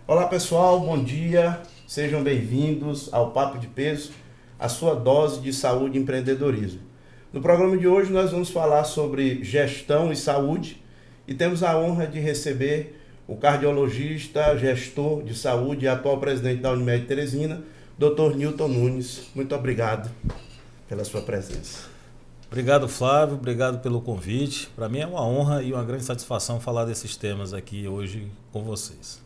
Olá pessoal, bom dia, sejam bem-vindos ao Papo de Peso, a sua dose de saúde e empreendedorismo. No programa de hoje nós vamos falar sobre gestão e saúde e temos a honra de receber o cardiologista, gestor de saúde e atual presidente da Unimed Teresina, Dr. Newton Nunes. Muito obrigado pela sua presença. Obrigado, Flávio, obrigado pelo convite. Para mim é uma honra e uma grande satisfação falar desses temas aqui hoje com vocês.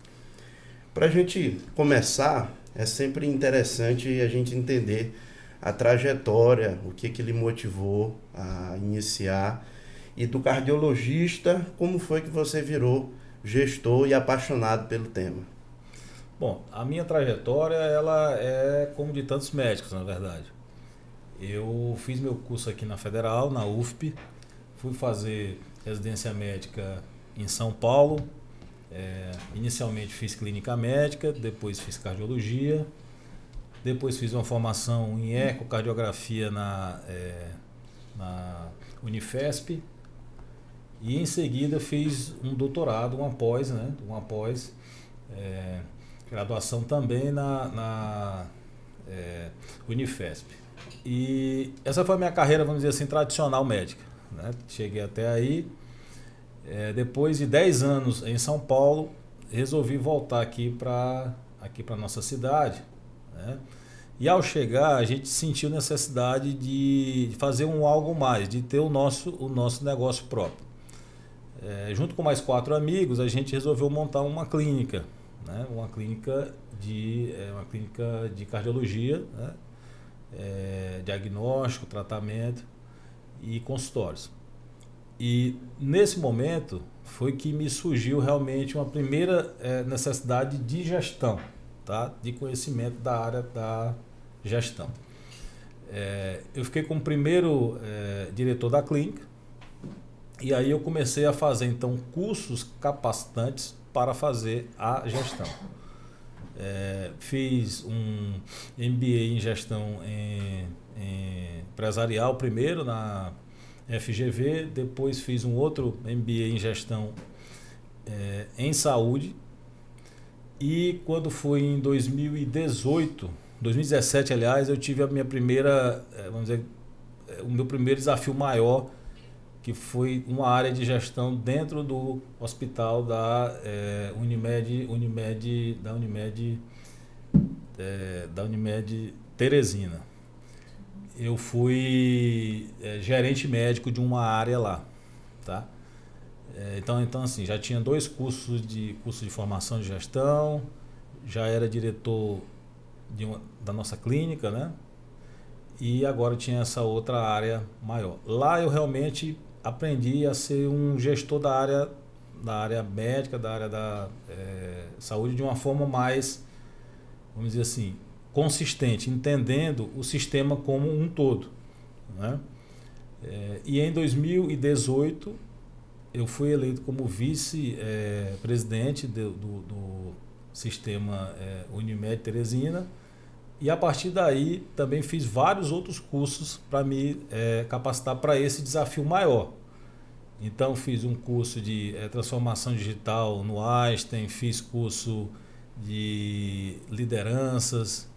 Para a gente começar, é sempre interessante a gente entender a trajetória, o que lhe motivou a iniciar, e do cardiologista, como foi que você virou gestor e apaixonado pelo tema? Bom, a minha trajetória ela é como de tantos médicos, na verdade. Eu fiz meu curso aqui na Federal, na UFP, fui fazer residência médica em São Paulo. Inicialmente fiz clínica médica, depois fiz cardiologia, depois fiz uma formação em ecocardiografia na Unifesp e em seguida fiz um doutorado, uma pós, graduação também na Unifesp. E essa foi a minha carreira, vamos dizer assim, tradicional médica, né? Cheguei até aí. Depois de 10 anos em São Paulo, resolvi voltar aqui para a nossa cidade, né? E ao chegar, a gente sentiu necessidade de fazer algo mais, de ter o nosso negócio próprio. Junto com mais 4 amigos, a gente resolveu montar uma clínica, né? Uma clínica de cardiologia, né? Diagnóstico, tratamento e consultórios. E nesse momento foi que me surgiu realmente uma primeira necessidade de gestão, tá? De conhecimento da área da gestão. Eu fiquei como primeiro diretor da clínica e aí eu comecei a fazer então cursos capacitantes para fazer a gestão. Fiz um MBA em gestão empresarial primeiro na FGV, depois fiz um outro MBA em gestão em saúde e quando foi em 2017 aliás, eu tive a minha primeira, o meu primeiro desafio maior, que foi uma área de gestão dentro do hospital da Unimed Teresina. Eu fui gerente médico de uma área lá, tá? Então assim, já tinha 2 cursos de formação de gestão, já era diretor da nossa clínica, né? E agora tinha essa outra área maior. Lá eu realmente aprendi a ser um gestor da área médica, da área da saúde de uma forma mais, vamos dizer assim, consistente, entendendo o sistema como um todo, né? E em 2018 eu fui eleito como vice-presidente do sistema Unimed Teresina e a partir daí também fiz vários outros cursos para me capacitar para esse desafio maior. Então fiz um curso de transformação digital no Einstein, fiz curso de lideranças,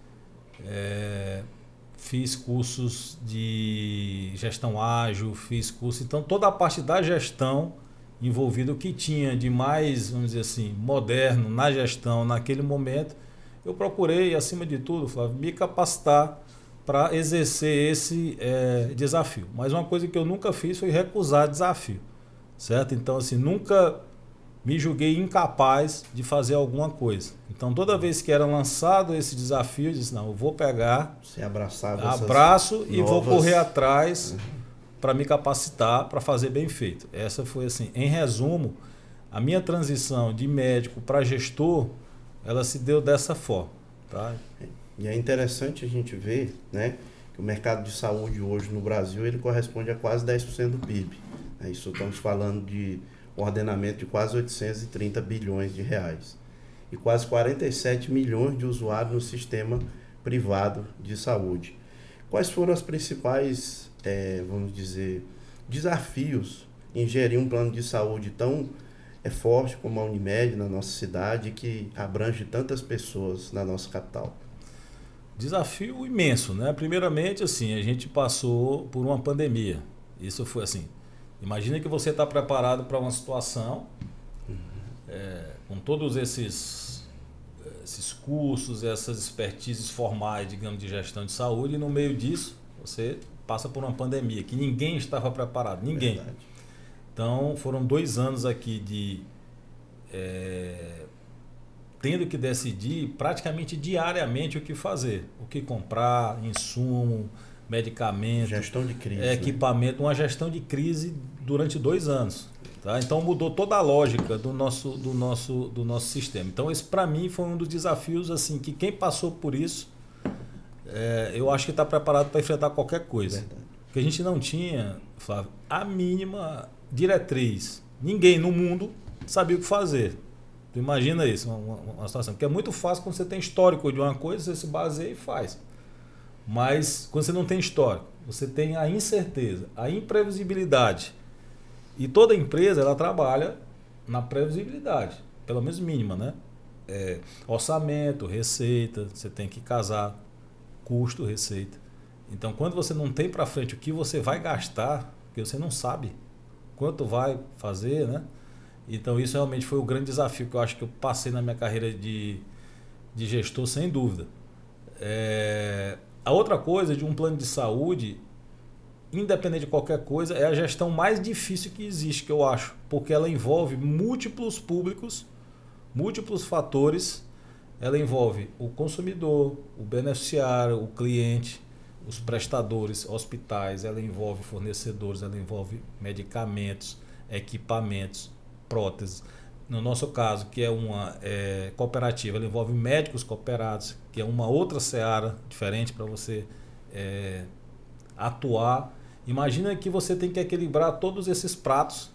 fiz cursos de gestão ágil, fiz curso, então toda a parte da gestão envolvida, o que tinha de mais, vamos dizer assim, moderno na gestão naquele momento, eu procurei, acima de tudo, Flávio, me capacitar para exercer esse desafio. Mas uma coisa que eu nunca fiz foi recusar desafio, certo? Então, assim, nunca me julguei incapaz de fazer alguma coisa. Então, toda vez que era lançado esse desafio, eu disse, não, eu vou pegar, abraço e vou correr atrás para me capacitar para fazer bem feito. Essa foi, assim, em resumo, a minha transição de médico para gestor, ela se deu dessa forma, tá? E é interessante a gente ver, né, que o mercado de saúde hoje no Brasil ele corresponde a quase 10% do PIB. Isso estamos falando de um ordenamento de quase 830 bilhões de reais e quase 47 milhões de usuários no sistema privado de saúde. Quais foram as principais, vamos dizer, desafios em gerir um plano de saúde tão é forte como a Unimed na nossa cidade, que abrange tantas pessoas na nossa capital? Desafio imenso, né? Primeiramente, assim, a gente passou por uma pandemia. Isso foi assim. Imagina que você está preparado para uma situação com todos esses cursos, essas expertises formais, digamos, de gestão de saúde, e no meio disso você passa por uma pandemia que ninguém estava preparado, ninguém. Verdade. Então foram 2 anos aqui de tendo que decidir praticamente diariamente o que fazer, o que comprar, insumo, medicamento, Gestão de crise, equipamento, uma gestão de crise durante 2 anos. Tá? Então mudou toda a lógica do nosso sistema. Então esse para mim foi um dos desafios assim que quem passou por isso, eu acho que está preparado para enfrentar qualquer coisa. Verdade. Porque a gente não tinha, Flávio, a mínima diretriz. Ninguém no mundo sabia o que fazer. Tu imagina isso, uma situação. Porque é muito fácil quando você tem histórico de uma coisa, você se baseia e faz. Mas quando você não tem histórico, você tem a incerteza, a imprevisibilidade. E toda empresa ela trabalha na previsibilidade, pelo menos mínima, né? Orçamento, receita, você tem que casar custo, receita. Então, quando você não tem para frente o que você vai gastar, porque você não sabe quanto vai fazer, né? Então, isso realmente foi o grande desafio que eu acho que eu passei na minha carreira de gestor, sem dúvida. A outra coisa de um plano de saúde, independente de qualquer coisa, é a gestão mais difícil que existe, que eu acho, porque ela envolve múltiplos públicos, múltiplos fatores. Ela envolve o consumidor, o beneficiário, o cliente, os prestadores, hospitais, ela envolve fornecedores, ela envolve medicamentos, equipamentos, próteses. No nosso caso, que é uma cooperativa, ela envolve médicos cooperados, que é uma outra seara diferente para você atuar. Imagina que você tem que equilibrar todos esses pratos,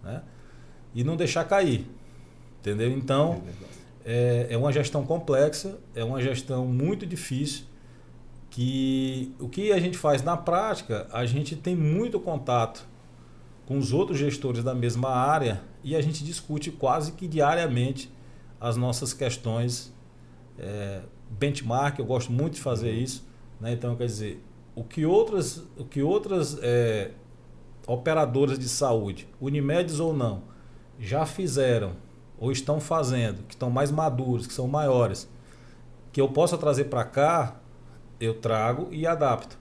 né? E não deixar cair, entendeu? Então, é uma gestão complexa, é uma gestão muito difícil, que o que a gente faz na prática, a gente tem muito contato com os outros gestores da mesma área e a gente discute quase que diariamente as nossas questões, benchmark. Eu gosto muito de fazer isso, né? Então, quer dizer, o que outras operadoras de saúde, Unimedes ou não, já fizeram ou estão fazendo, que estão mais maduros, que são maiores, que eu possa trazer para cá, eu trago e adapto.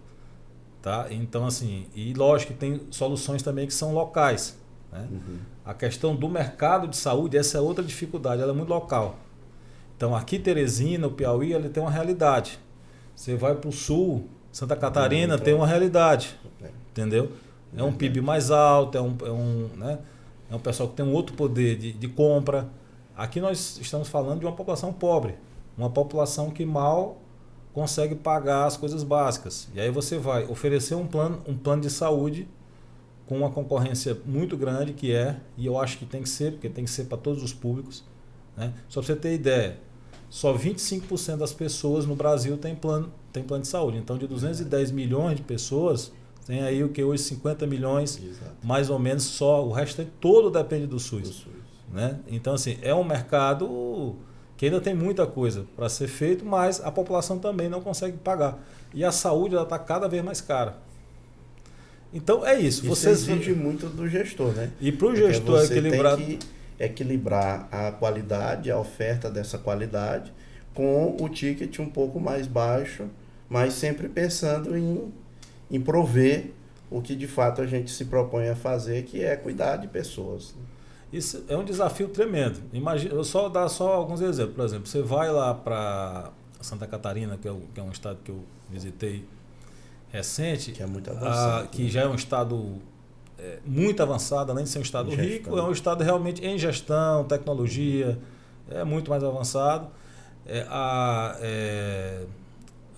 Tá? Então, assim, e lógico que tem soluções também que são locais, né? A questão do mercado de saúde, essa é outra dificuldade, ela é muito local. Então, aqui Teresina, o Piauí, ele tem uma realidade. Você vai para o sul, Santa Catarina tem uma realidade, entendeu? É um PIB mais alto, né? É um pessoal que tem um outro poder de compra. Aqui nós estamos falando de uma população pobre, uma população que mal consegue pagar as coisas básicas. E aí você vai oferecer um plano de saúde com uma concorrência muito grande, e eu acho que tem que ser, porque tem que ser para todos os públicos, né? Só para você ter ideia, só 25% das pessoas no Brasil tem plano de saúde. Então, de 210 milhões de pessoas, tem aí o que hoje 50 milhões, exato, mais ou menos, só o resto todo depende do SUS. Né? Então, assim, é um mercado que ainda tem muita coisa para ser feito, mas a população também não consegue pagar. E a saúde está cada vez mais cara. Então, é isso. Isso exige muito do gestor, né? E para o gestor equilibrar... tem que equilibrar a qualidade, a oferta dessa qualidade, com o ticket um pouco mais baixo, mas sempre pensando em prover o que de fato a gente se propõe a fazer, que é cuidar de pessoas. Isso é um desafio tremendo. Imagina, eu só dar alguns exemplos. Por exemplo, você vai lá para Santa Catarina, que é um estado que eu visitei recente, que é muito avançado, que já é um estado muito avançado, além de ser um estado rico, é um estado realmente em gestão, tecnologia, é muito mais avançado.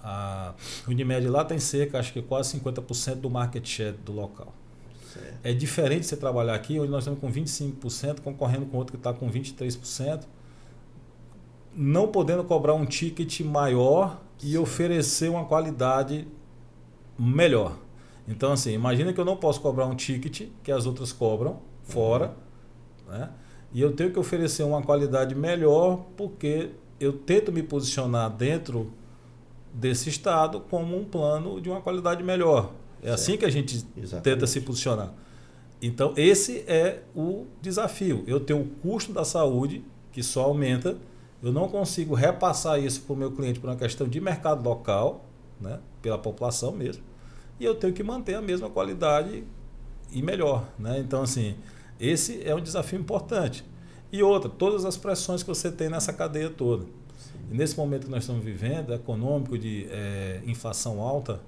A Unimed lá tem cerca, acho que quase 50% do market share do local. Certo. É diferente você trabalhar aqui, onde nós estamos com 25%, concorrendo com outro que está com 23%, não podendo cobrar um ticket maior e oferecer uma qualidade melhor. Então, assim, imagina que eu não posso cobrar um ticket que as outras cobram fora, né? E eu tenho que oferecer uma qualidade melhor porque eu tento me posicionar dentro desse estado como um plano de uma qualidade melhor. É certo. Assim que a gente Exatamente. tenta se posicionar. Então, esse é o desafio. Eu tenho o custo da saúde, que só aumenta. Eu não consigo repassar isso para o meu cliente por uma questão de mercado local, né, pela população mesmo. E eu tenho que manter a mesma qualidade e melhor. Né? Então, assim, esse é um desafio importante. E outra, todas as pressões que você tem nessa cadeia toda. E nesse momento que nós estamos vivendo, econômico, de inflação alta,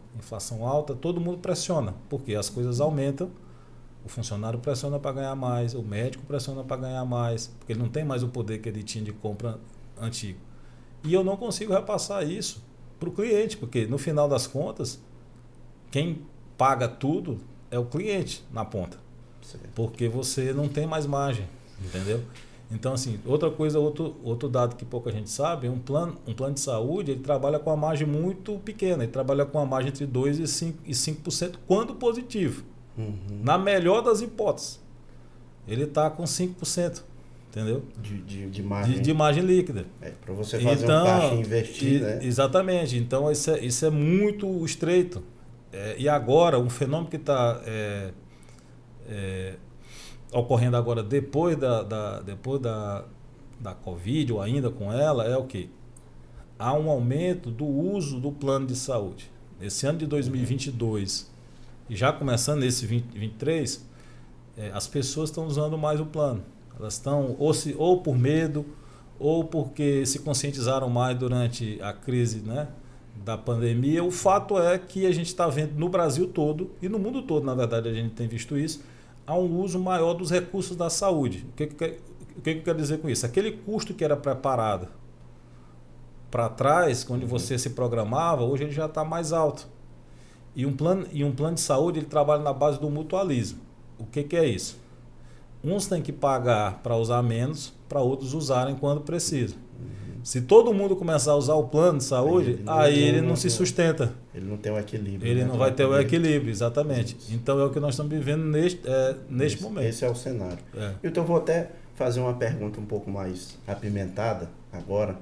todo mundo pressiona, porque as coisas aumentam. O funcionário pressiona para ganhar mais, o médico pressiona para ganhar mais, porque ele não tem mais o poder que ele tinha de compra antigo. E eu não consigo repassar isso para o cliente, porque no final das contas, quem paga tudo é o cliente na ponta. Certo. Porque você não tem mais margem, entendeu? Então, assim, outra coisa, outro dado que pouca gente sabe, um plano de saúde, ele trabalha com uma margem muito pequena, ele trabalha com uma margem entre 2% e 5% quando positivo. Uhum. Na melhor das hipóteses, ele está com 5%, entendeu? De margem. De margem líquida. Para você fazer um caixa e investir, né? Exatamente. Então, isso é muito estreito. E agora, um fenômeno que está ocorrendo agora depois da Covid, ou ainda com ela, é o quê? Há um aumento do uso do plano de saúde. Esse ano de 2022... E já começando nesse 2023, as pessoas estão usando mais o plano. Elas estão ou por medo, ou porque se conscientizaram mais durante a crise, né, da pandemia. O fato é que a gente está vendo no Brasil todo, e no mundo todo, na verdade, a gente tem visto isso, há um uso maior dos recursos da saúde. O que eu quero dizer com isso? Aquele custo que era preparado para trás, quando você se programava, hoje ele já está mais alto. E um plano de saúde, ele trabalha na base do mutualismo. O que é isso? Uns têm que pagar para usar menos, para outros usarem quando precisam. Se todo mundo começar a usar o plano de saúde, aí ele não se sustenta. Ele não tem o equilíbrio. Ele não vai ter o equilíbrio, exatamente. Então é o que nós estamos vivendo neste momento. Esse é o cenário. Então eu vou até fazer uma pergunta um pouco mais apimentada agora.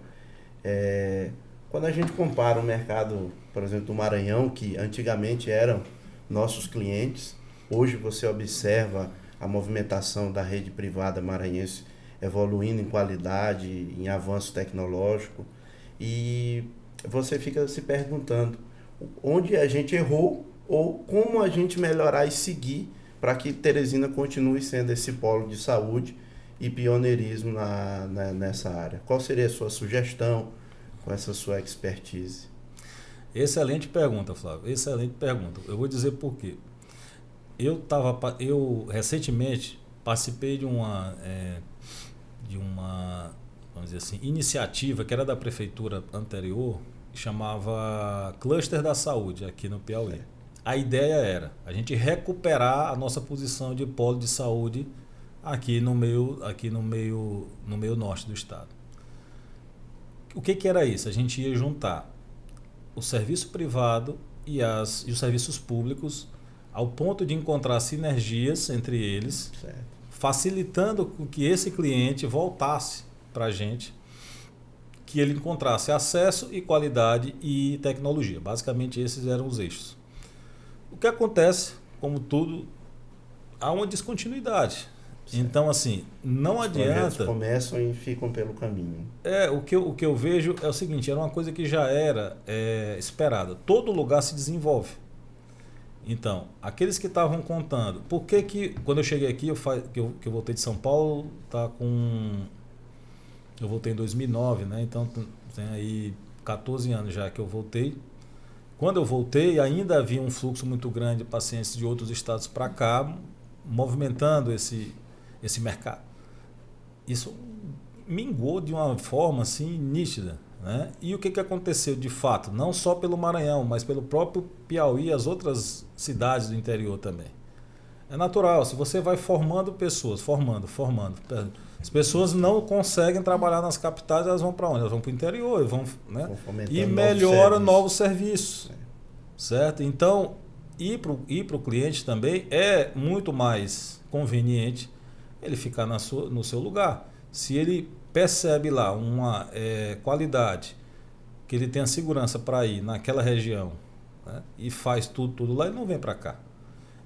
Quando a gente compara o mercado, por exemplo, do Maranhão, que antigamente eram nossos clientes, hoje você observa a movimentação da rede privada maranhense evoluindo em qualidade, em avanço tecnológico, e você fica se perguntando onde a gente errou ou como a gente melhorar e seguir para que Teresina continue sendo esse polo de saúde e pioneirismo nessa área. Qual seria a sua sugestão com essa sua expertise? Excelente pergunta, Flávio. Excelente pergunta. Eu vou dizer por quê. Eu recentemente participei de uma vamos dizer assim, iniciativa que era da prefeitura anterior, que chamava Cluster da Saúde aqui no Piauí. A ideia era a gente recuperar a nossa posição de polo de saúde aqui no meio norte do estado. O que era isso? A gente ia juntar o serviço privado e os serviços públicos ao ponto de encontrar sinergias entre eles, certo, facilitando que esse cliente voltasse para a gente, que ele encontrasse acesso e qualidade e tecnologia. Basicamente, esses eram os eixos. O que acontece, como tudo, há uma descontinuidade. Certo. Então, assim, não adianta... Os projetos começam e ficam pelo caminho. O que eu vejo é o seguinte, era uma coisa que já era esperada. Todo lugar se desenvolve. Então, aqueles que estavam contando... Por que quando eu cheguei aqui, que eu voltei de São Paulo, eu voltei em 2009, né? Então, tem aí 14 anos já que eu voltei. Quando eu voltei, ainda havia um fluxo muito grande de pacientes de outros estados para cá, movimentando esse mercado. Isso minguou de uma forma assim nítida, né? E o que aconteceu de fato, não só pelo Maranhão, mas pelo próprio Piauí e as outras cidades do interior também. É natural, se você vai formando pessoas, formando, as pessoas não conseguem trabalhar nas capitais, elas vão para onde? Elas vão para o interior, e melhora novos serviços, certo? Então, ir para o cliente também é muito mais conveniente ele ficar no seu lugar. Se ele percebe lá uma qualidade, que ele tem a segurança para ir naquela região, né, e faz tudo lá, ele não vem para cá.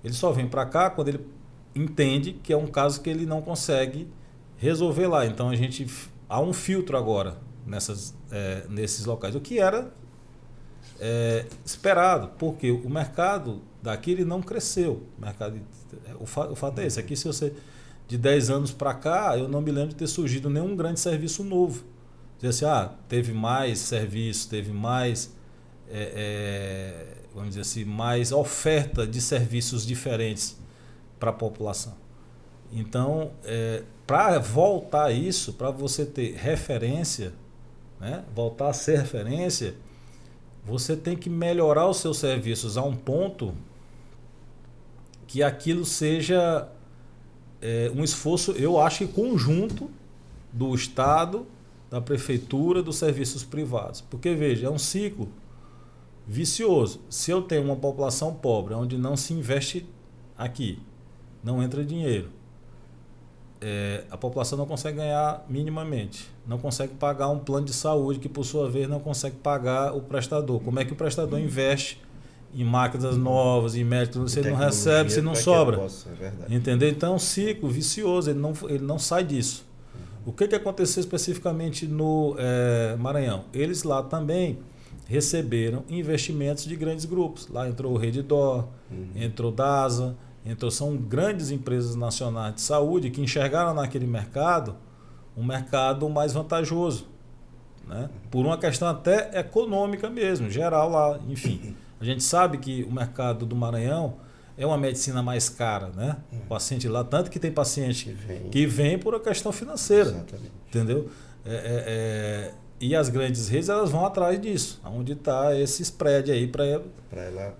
Ele só vem para cá quando ele entende que é um caso que ele não consegue resolver lá. Então há um filtro agora nesses locais, o que era esperado, porque o mercado daqui ele não cresceu. O fato é esse, aqui se você de 10 anos para cá, eu não me lembro de ter surgido nenhum grande serviço novo. Dizer assim, teve mais serviço, teve mais, vamos dizer assim, mais oferta de serviços diferentes para a população. Então, para voltar a isso, para você ter referência, né, voltar a ser referência, você tem que melhorar os seus serviços a um ponto que aquilo seja um esforço, eu acho que conjunto do Estado, da Prefeitura, dos serviços privados. Porque, veja, é um ciclo vicioso. Se eu tenho uma população pobre, onde não se investe aqui, não entra dinheiro, a população não consegue ganhar minimamente, não consegue pagar um plano de saúde que, por sua vez, não consegue pagar o prestador. Como é que o prestador investe em máquinas novas, em médicos, se ele não recebe, se não sobra? Entendeu? Então é um ciclo vicioso, ele não sai disso. O que aconteceu especificamente no Maranhão? Eles lá também receberam investimentos de grandes grupos. Lá entrou o Redditor, entrou DASA, são grandes empresas nacionais de saúde que enxergaram naquele mercado um mercado mais vantajoso, né? Por uma questão até econômica mesmo, geral lá, enfim. A gente sabe que o mercado do Maranhão é uma medicina mais cara, né? O paciente lá, tanto que tem paciente que vem por uma questão financeira. Exatamente. Entendeu? E as grandes redes, elas vão atrás disso, onde está esse spread aí para ela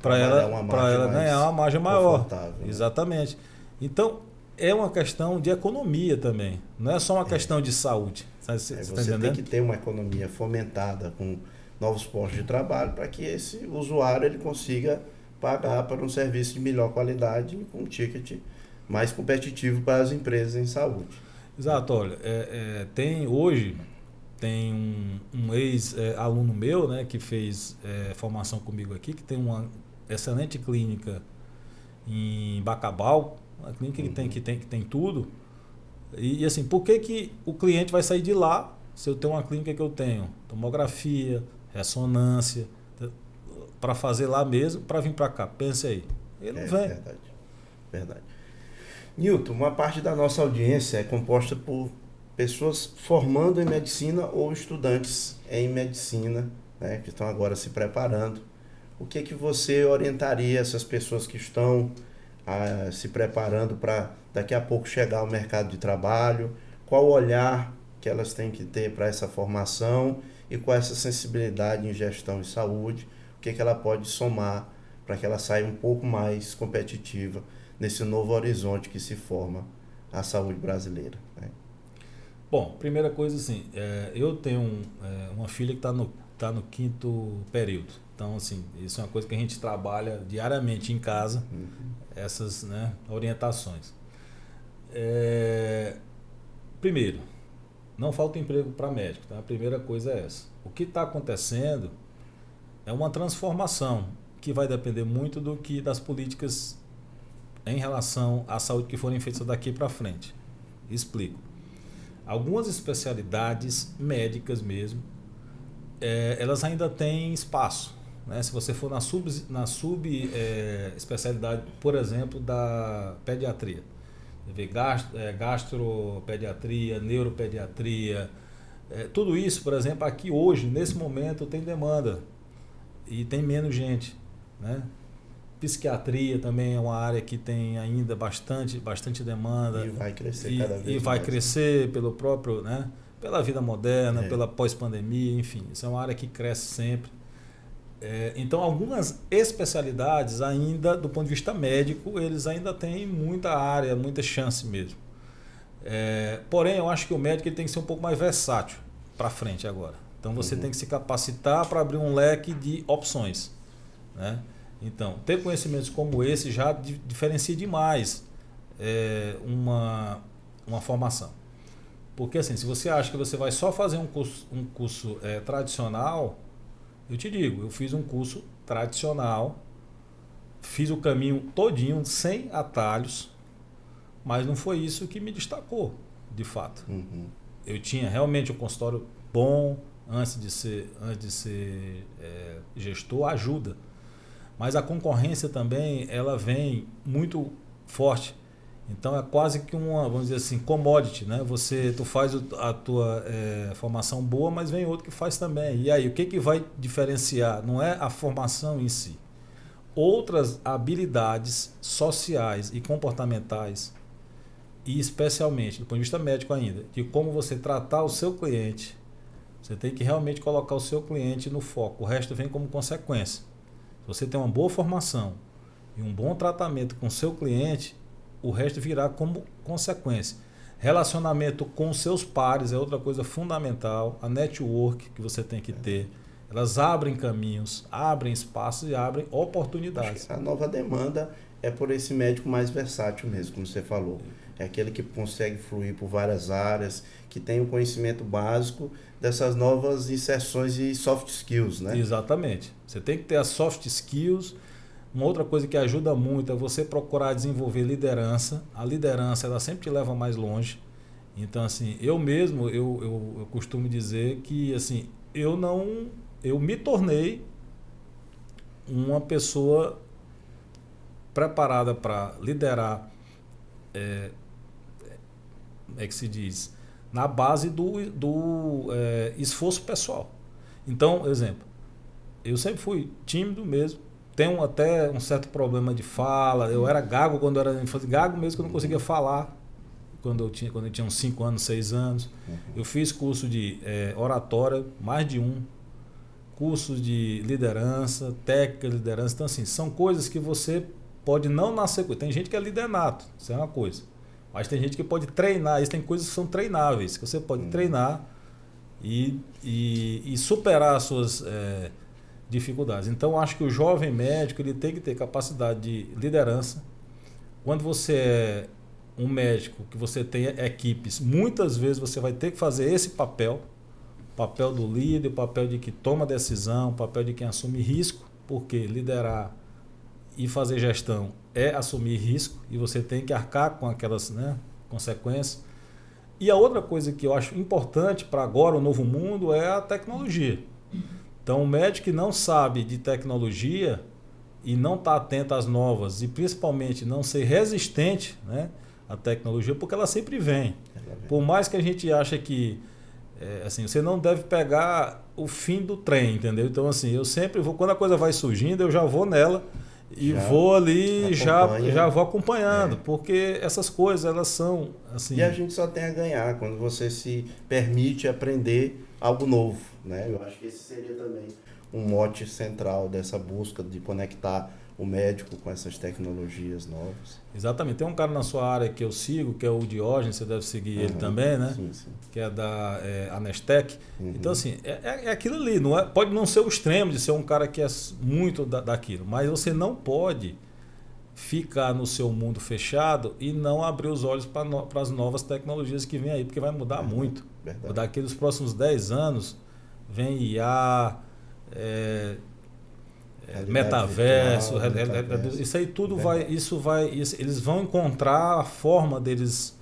ganhar uma margem maior. Exatamente. Então, é uma questão de economia também, não é só uma questão de saúde. Você tem que ter uma economia fomentada com novos postos de trabalho para que esse usuário ele consiga pagar para um serviço de melhor qualidade e com um ticket mais competitivo para as empresas em saúde. Exato, olha, hoje tem um ex-aluno meu, né, que fez formação comigo aqui, que tem uma excelente clínica em Bacabal, uma clínica que tem tudo. E assim, por que o cliente vai sair de lá se eu tenho uma clínica que eu tenho tomografia, ressonância, para fazer lá mesmo, para vir para cá? Pense aí. Ele não vem. Verdade. Nilton, uma parte da nossa audiência é composta por pessoas formando em medicina ou estudantes em medicina, né, que estão agora se preparando. O que você orientaria essas pessoas que estão se preparando para daqui a pouco chegar ao mercado de trabalho? Qual o olhar que elas têm que ter para essa formação e com essa sensibilidade em gestão e saúde? O que ela pode somar para que ela saia um pouco mais competitiva nesse novo horizonte que se forma a saúde brasileira, né? Bom, primeira coisa assim, eu tenho uma filha que está no 5º período. Então, assim, isso é uma coisa que a gente trabalha diariamente em casa, essas, né, orientações. Primeiro, não falta emprego para médico, tá? A primeira coisa é essa. O que está acontecendo é uma transformação que vai depender muito das políticas em relação à saúde que forem feitas daqui para frente. Explico. Algumas especialidades médicas mesmo, elas ainda têm espaço, né? Se você for na especialidade, por exemplo, da pediatria, gastropediatria, neuropediatria, tudo isso, por exemplo, aqui hoje, nesse momento, tem demanda e tem menos gente, né? Psiquiatria também é uma área que tem ainda bastante demanda. E vai crescer cada vez mais. E vai crescer pelo próprio, né? Pela vida moderna, pela pós-pandemia, enfim. Isso é uma área que cresce sempre. Então, algumas especialidades ainda, do ponto de vista médico, eles ainda têm muita área, muita chance mesmo. Porém, eu acho que o médico ele tem que ser um pouco mais versátil para frente agora. Então, você tem que se capacitar para abrir um leque de opções, né? Então, ter conhecimentos como esse já diferencia demais uma formação. Porque assim, se você acha que você vai só fazer um curso tradicional, eu te digo, eu fiz um curso tradicional, fiz o caminho todinho, sem atalhos, mas não foi isso que me destacou, de fato. Uhum. Eu tinha realmente um consultório bom, antes de ser gestor, ajuda. Mas a concorrência também, ela vem muito forte. Então é quase que uma, vamos dizer assim, commodity, né? Tu faz a tua formação boa, mas vem outro que faz também. E aí, o que vai diferenciar? Não é a formação em si. Outras habilidades sociais e comportamentais, e especialmente, do ponto de vista médico ainda, de como você tratar o seu cliente. Você tem que realmente colocar o seu cliente no foco. O resto vem como consequência. Se você tem uma boa formação e um bom tratamento com o seu cliente, o resto virá como consequência. Relacionamento com seus pares é outra coisa fundamental. A network que você tem que ter. Elas abrem caminhos, abrem espaços e abrem oportunidades. A nova demanda é por esse médico mais versátil mesmo, como você falou. É aquele que consegue fluir por várias áreas, que tem o conhecimento básico dessas novas inserções e soft skills, né? Exatamente. Você tem que ter as soft skills. Uma outra coisa que ajuda muito é você procurar desenvolver liderança. A liderança, ela sempre te leva mais longe. Então, assim, eu mesmo, eu costumo dizer que, assim, eu me tornei uma pessoa preparada para liderar, que se diz, na base do esforço pessoal. Então, exemplo, eu sempre fui tímido mesmo, tenho até um certo problema de fala, eu era gago quando eu era infante, gago mesmo que eu não conseguia falar, quando eu tinha uns 5 anos, 6 anos. Eu fiz curso de oratória, mais de um, cursos de liderança, técnica de liderança. Então, assim, são coisas que você pode não nascer com. Tem gente que é líder nato, isso é uma coisa. Mas tem gente que pode treinar, isso tem coisas que são treináveis, que você pode treinar e superar as suas dificuldades. Então, acho que o jovem médico ele tem que ter capacidade de liderança. Quando você é um médico, que você tem equipes, muitas vezes você vai ter que fazer esse papel, o papel do líder, o papel de quem toma decisão, o papel de quem assume risco, porque liderar e fazer gestão é assumir risco e você tem que arcar com aquelas consequências. E a outra coisa que eu acho importante para agora, o novo mundo, é a tecnologia. Então, o médico que não sabe de tecnologia e não está atento às novas e principalmente não ser resistente à tecnologia, porque ela sempre vem. Por mais que a gente ache que assim, você não deve pegar o fim do trem, entendeu? Então, assim, eu sempre vou, quando a coisa vai surgindo, eu já vou nela e vou ali, já vou acompanhando, porque essas coisas, elas são assim... E a gente só tem a ganhar quando você se permite aprender algo novo, né? Eu acho que esse seria também um mote central dessa busca de conectar o médico com essas tecnologias novas. Exatamente. Tem um cara na sua área que eu sigo, que é o Diógenes, você deve seguir ele também, né? Sim, sim. Que é da Anestec. Então, assim, é aquilo ali. Não é, pode não ser o extremo de ser um cara que é muito daquilo, mas você não pode ficar no seu mundo fechado e não abrir os olhos para as novas tecnologias que vêm aí, porque vai mudar muito. Verdade. Daqui dos próximos 10 anos, vem IA... metaverso, isso aí tudo eles vão encontrar a forma deles,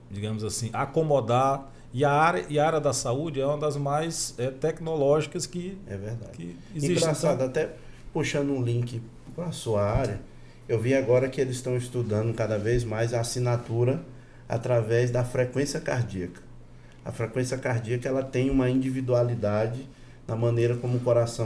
digamos assim, acomodar, e a área da saúde é uma das mais tecnológicas que existe. Engraçado, então, até puxando um link para a sua área, eu vi agora que eles estão estudando cada vez mais a assinatura através da frequência cardíaca. A frequência cardíaca ela tem uma individualidade na maneira como o coração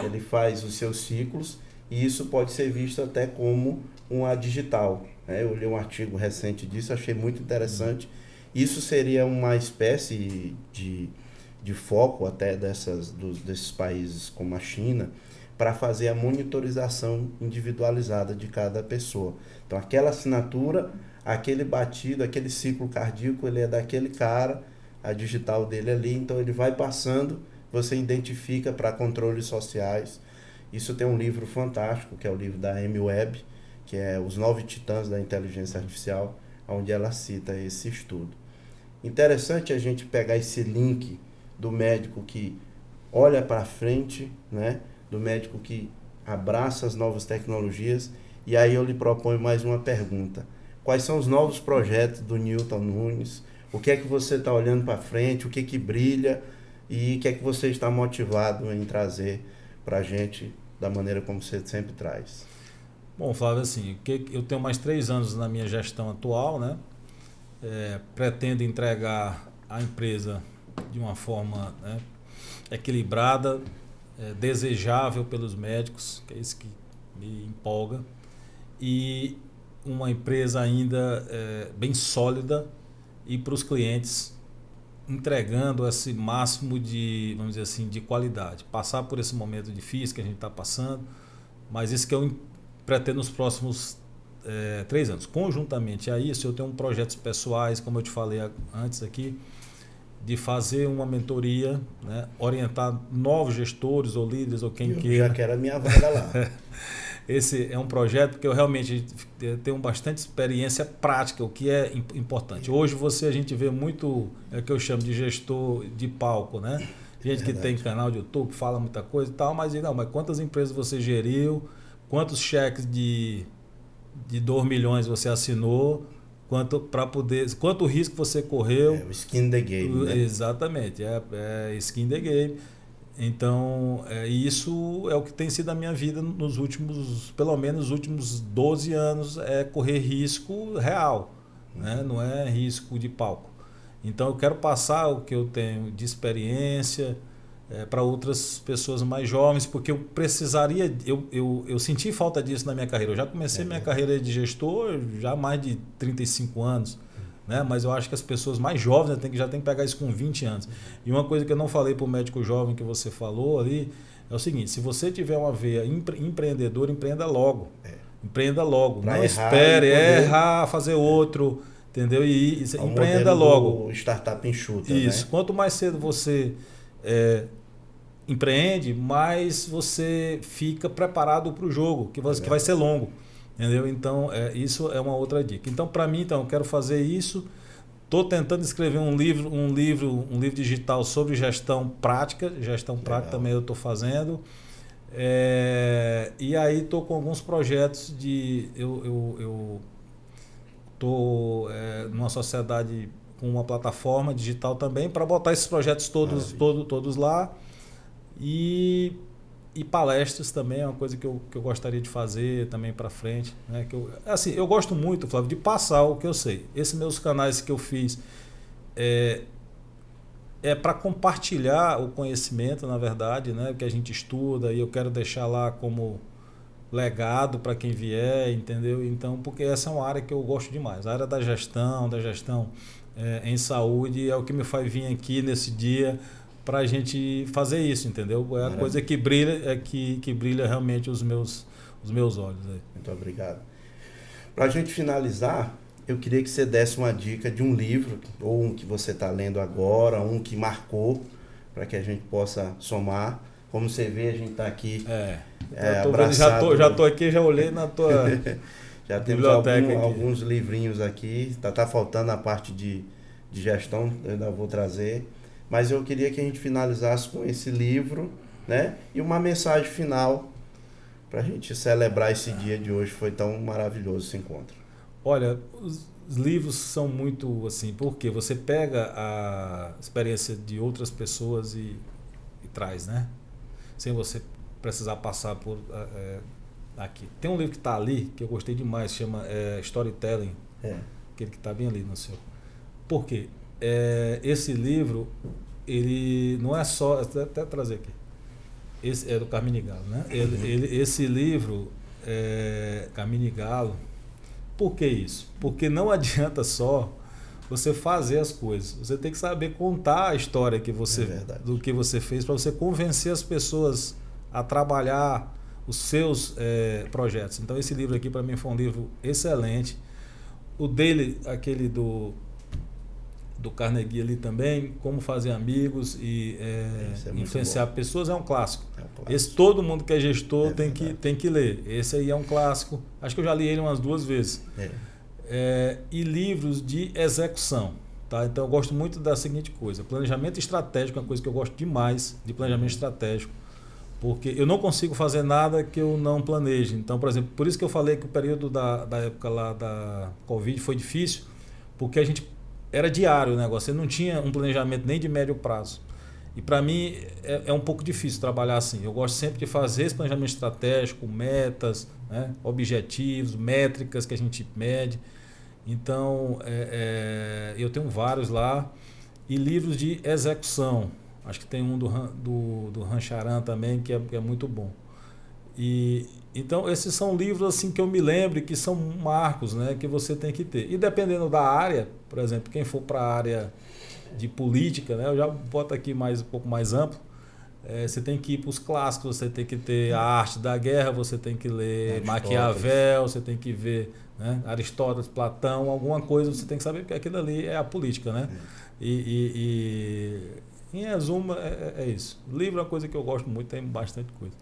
ele faz os seus ciclos, e isso pode ser visto até como uma digital, né? Eu li um artigo recente disso, achei muito interessante. Isso seria uma espécie de foco até desses países como a China, para fazer a monitorização individualizada de cada pessoa. Então aquela assinatura, aquele batido, aquele ciclo cardíaco, ele é daquele cara, a digital dele ali, então ele vai passando, você identifica para controles sociais. Isso tem um livro fantástico, que é o livro da Amy Webb, que é Os 9 Titãs da Inteligência Artificial, onde ela cita esse estudo. Interessante a gente pegar esse link do médico que olha para frente, né? Do médico que abraça as novas tecnologias. E aí eu lhe proponho mais uma pergunta. Quais são os novos projetos do Newton Nunes? O que é que você está olhando para frente? O que é que brilha? E o que é que você está motivado em trazer para a gente da maneira como você sempre traz? Bom, Flávio, assim, eu tenho mais 3 anos na minha gestão atual, né? Pretendo entregar a empresa de uma forma, né, equilibrada, desejável pelos médicos, que é isso que me empolga, e uma empresa ainda bem sólida e para os clientes entregando esse máximo de, vamos dizer assim, de qualidade. Passar por esse momento difícil que a gente está passando, mas isso que eu pretendo nos próximos 3 anos. Conjuntamente a isso, eu tenho projetos pessoais, como eu te falei antes aqui, de fazer uma mentoria, né, orientar novos gestores ou líderes ou quem queira. Já quero a minha vaga lá. Esse é um projeto que eu realmente tenho bastante experiência prática, o que é importante. Hoje a gente vê muito, o que eu chamo de gestor de palco, né? Gente que tem canal de YouTube, fala muita coisa e tal, mas quantas empresas você geriu, quantos cheques de 2 milhões você assinou, quanto risco você correu. O skin in the game, né? Exatamente, é skin in the game. Então, isso é o que tem sido a minha vida nos últimos, pelo menos nos últimos 12 anos, é correr risco real, né? Não é risco de palco. Então, eu quero passar o que eu tenho de experiência para outras pessoas mais jovens, porque eu precisaria, eu senti falta disso na minha carreira. Eu já comecei minha carreira de gestor já há mais de 35 anos. Né? Mas eu acho que as pessoas mais jovens já tem que pegar isso com 20 anos. E uma coisa que eu não falei para o médico jovem que você falou ali é o seguinte: se você tiver uma veia empreendedora, empreenda logo. Empreenda logo. Não espere errar, fazer outro, entendeu? E empreenda logo. O startup enxuta. Isso. Né? Quanto mais cedo você empreende, mais você fica preparado para o jogo, que vai ser longo. Entendeu? Então, isso é uma outra dica. Então, para mim, eu quero fazer isso. Estou tentando escrever um livro digital sobre gestão prática. Gestão prática também eu estou fazendo. E aí estou com alguns projetos eu estou numa sociedade com uma plataforma digital também para botar esses projetos todos lá. E palestras também é uma coisa que eu gostaria de fazer também para frente, né? Eu gosto muito, Flávio, de passar o que eu sei. Esses meus canais que eu fiz é para compartilhar o conhecimento, na verdade, né? Que a gente estuda, e eu quero deixar lá como legado para quem vier, entendeu? Então, porque essa é uma área que eu gosto demais. A área da gestão em saúde é o que me faz vir aqui nesse dia para a gente fazer isso, entendeu? É a coisa que brilha, que brilha realmente os meus olhos. Aí. Muito obrigado. Para a gente finalizar, eu queria que você desse uma dica de um livro, ou um que você está lendo agora, um que marcou, para que a gente possa somar. Como você vê, a gente está aqui abraçado. Já estou aqui, já olhei na tua já temos alguns livrinhos aqui. Tá faltando a parte de gestão, eu ainda vou trazer. Mas eu queria que a gente finalizasse com esse livro, né? E uma mensagem final para a gente celebrar esse dia de hoje. Foi tão maravilhoso esse encontro. Olha, os livros são muito assim, porque você pega a experiência de outras pessoas e traz, né? Sem você precisar passar por aqui. Tem um livro que está ali, que eu gostei demais, chama Storytelling. Aquele que está bem ali no seu. Por quê? Esse livro, ele não é só... Até trazer aqui. Esse é do Carmine Gallo, né? Esse livro, Carmine Gallo, por que isso? Porque não adianta só você fazer as coisas. Você tem que saber contar a história do que você fez para você convencer as pessoas a trabalhar os seus projetos. Então, esse livro aqui, para mim, foi um livro excelente. O dele, aquele do Carnegie ali também, Como Fazer Amigos e Influenciar Pessoas, é um clássico. Esse todo mundo que é gestor tem que ler. Esse aí é um clássico. Acho que eu já li ele umas 2 vezes. e livros de execução. Tá? Então eu gosto muito da seguinte coisa: planejamento estratégico é uma coisa que eu gosto demais de planejamento estratégico, porque eu não consigo fazer nada que eu não planeje. Então, por exemplo, por isso que eu falei que o período da época lá da Covid foi difícil, porque a gente era diário o negócio, você não tinha um planejamento nem de médio prazo. E para mim é um pouco difícil trabalhar assim. Eu gosto sempre de fazer esse planejamento estratégico, metas, né, objetivos, métricas que a gente mede. Então, eu tenho vários lá. E livros de execução. Acho que tem um do Rancharan também, que é muito bom. Então, esses são livros assim que eu me lembro, que são marcos, né, que você tem que ter. E dependendo da área, por exemplo, quem for para a área de política, né, eu já boto aqui um pouco mais amplo, você tem que ir para os clássicos, você tem que ter a arte da guerra, você tem que ler Maquiavel, você tem que ver, né, Aristóteles, Platão, alguma coisa você tem que saber, porque aquilo ali é a política, né? Em resumo, é isso. O livro é uma coisa que eu gosto muito, tem bastante coisa.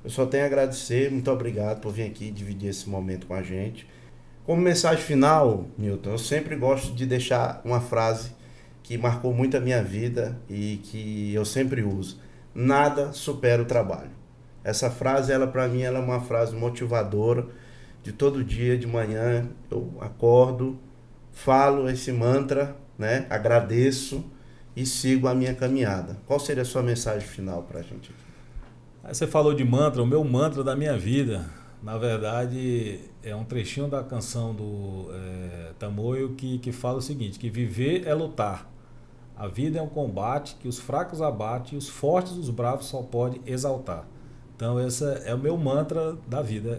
Eu só tenho a agradecer, muito obrigado por vir aqui dividir esse momento com a gente. Como mensagem final, Newton, eu sempre gosto de deixar uma frase que marcou muito a minha vida e que eu sempre uso: nada supera o trabalho. Essa frase, para mim, ela é uma frase motivadora. De todo dia de manhã eu acordo, falo esse mantra, né? Agradeço e sigo a minha caminhada. Qual seria a sua mensagem final para a gente aqui? Aí você falou de mantra, o meu mantra da minha vida, na verdade, é um trechinho da canção do Tamoio que fala o seguinte: que viver é lutar. A vida é um combate que os fracos abate e os fortes, os bravos só pode exaltar. Então esse é o meu mantra da vida,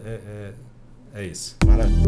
é esse. Maravilha.